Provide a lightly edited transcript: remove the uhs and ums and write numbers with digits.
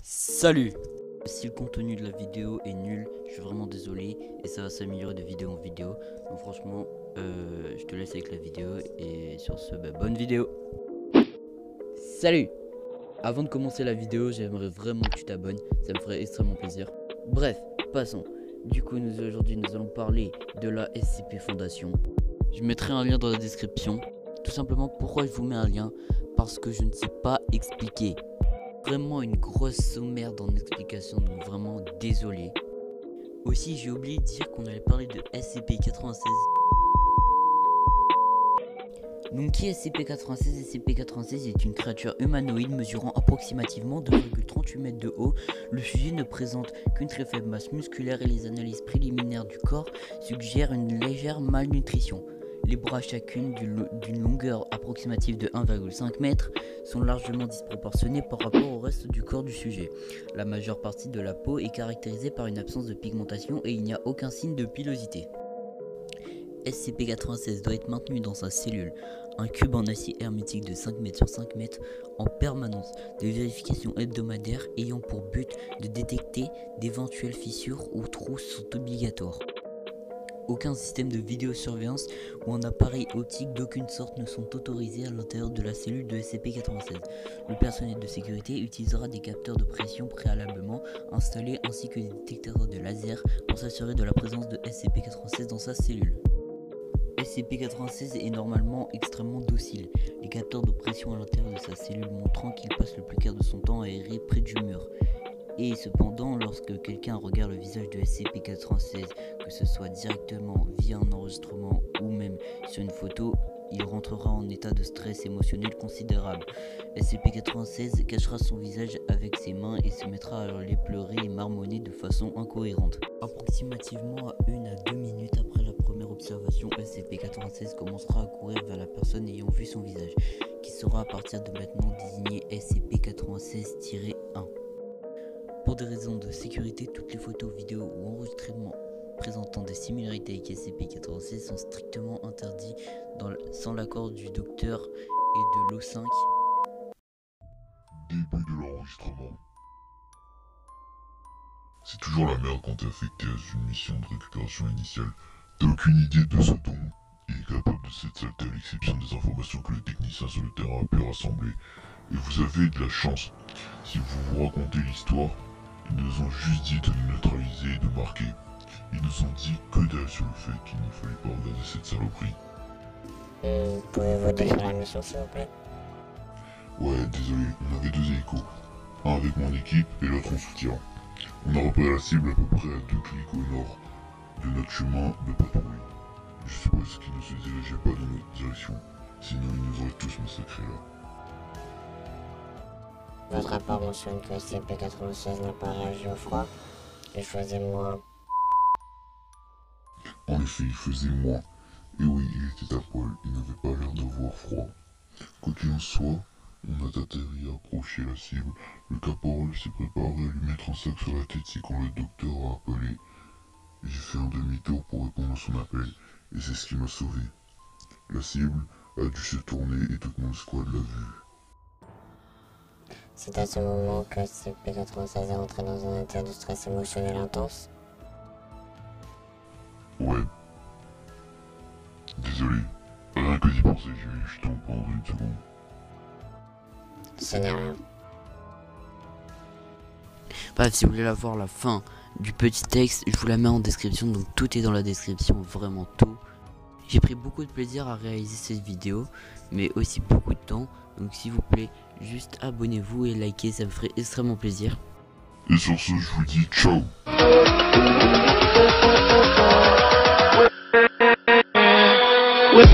Salut! Si le contenu de la vidéo est nul, je suis vraiment désolé et ça va s'améliorer de vidéo en vidéo. Donc franchement, je te laisse avec la vidéo et sur ce, bonne vidéo! Salut! Avant de commencer la vidéo, j'aimerais vraiment que tu t'abonnes, ça me ferait extrêmement plaisir. Bref, passons. Du coup, aujourd'hui, nous allons parler de la SCP Fondation. Je mettrai un lien dans la description. Tout simplement, pourquoi je vous mets un lien? Parce que je ne sais pas expliquer. Vraiment une grosse sommaire dans l'explication, donc vraiment désolé. Aussi, j'ai oublié de dire qu'on allait parler de SCP-96. Donc qui est SCP-96? SCP-96 est une créature humanoïde mesurant approximativement 2,38 mètres de haut. Le sujet ne présente qu'une très faible masse musculaire et les analyses préliminaires du corps suggèrent une légère malnutrition. Les bras, chacune d'une longueur approximative de 1,5 m, sont largement disproportionnés par rapport au reste du corps du sujet. La majeure partie de la peau est caractérisée par une absence de pigmentation et il n'y a aucun signe de pilosité. SCP-96 doit être maintenu dans sa cellule, un cube en acier hermétique de 5 m sur 5 m, en permanence. Des vérifications hebdomadaires ayant pour but de détecter d'éventuelles fissures ou trous sont obligatoires. Aucun système de vidéosurveillance ou un appareil optique d'aucune sorte ne sont autorisés à l'intérieur de la cellule de SCP-96. Le personnel de sécurité utilisera des capteurs de pression préalablement installés ainsi que des détecteurs de laser pour s'assurer de la présence de SCP-96 dans sa cellule. SCP-96 est normalement extrêmement docile, les capteurs de pression à l'intérieur de sa cellule montrant qu'il passe le plus clair de son temps aéré près du mur. Et cependant, lorsque quelqu'un regarde le visage de SCP-96, que ce soit directement via un enregistrement ou même sur une photo, il rentrera en état de stress émotionnel considérable. SCP-96 cachera son visage avec ses mains et se mettra à les pleurer et marmonner de façon incohérente. Approximativement à 1 à 2 minutes après la première observation, SCP-96 commencera à courir vers la personne ayant vu son visage, qui sera à partir de maintenant désigné SCP-96-1. Pour des raisons de sécurité, toutes les photos, vidéos ou enregistrements présentant des similarités avec SCP-96 sont strictement interdits sans l'accord du docteur et de l'O5. Début de l'enregistrement. C'est toujours la merde quand t'es affecté à une mission de récupération initiale. T'as aucune idée de ce dont il est capable de cette saleté à l'exception des informations que les techniciens sur le terrain ont pu rassembler. Et vous avez de la chance. Si vous vous racontez l'histoire, ils nous ont juste dit de nous neutraliser et de marquer. Ils nous ont dit que dalle sur le fait qu'il ne fallait pas regarder cette saloperie. Pouvez-vous décrire la mission s'il vous plaît? Ouais, désolé, on avait 2 hélicos. Un avec mon équipe et l'autre en soutien. On a repéré la cible à peu près à 2 clics au nord de notre chemin de patrouille. Je suppose qu'ils ne se dirigeaient pas dans notre direction, sinon ils nous auraient tous massacrés là. Votre rapport mentionne que SCP-96 n'a pas réagi au froid. Il faisait moins. En effet, il faisait moins. Et oui, il était à poil, il n'avait pas l'air d'avoir froid. Quoi qu'il en soit, on a atterri à approcher la cible. Le caporal s'est préparé à lui mettre un sac sur la tête si quand le docteur a appelé. J'ai fait un demi-tour pour répondre à son appel, et c'est ce qui m'a sauvé. La cible a dû se tourner et toute mon squad l'a vue. C'est à ce moment que SCP-96 est entré dans un état de stress émotionnel intense. Ouais. Désolé. Rien que d'y penser, j'ai eu jeton pendant une seconde. Ce n'est rien. Bref, si vous voulez la voir la fin du petit texte, je vous la mets en description, donc tout est dans la description, vraiment tout. J'ai pris beaucoup de plaisir à réaliser cette vidéo, mais aussi beaucoup de temps, donc s'il vous plaît, juste abonnez-vous et likez, ça me ferait extrêmement plaisir. Et sur ce, je vous dis ciao. With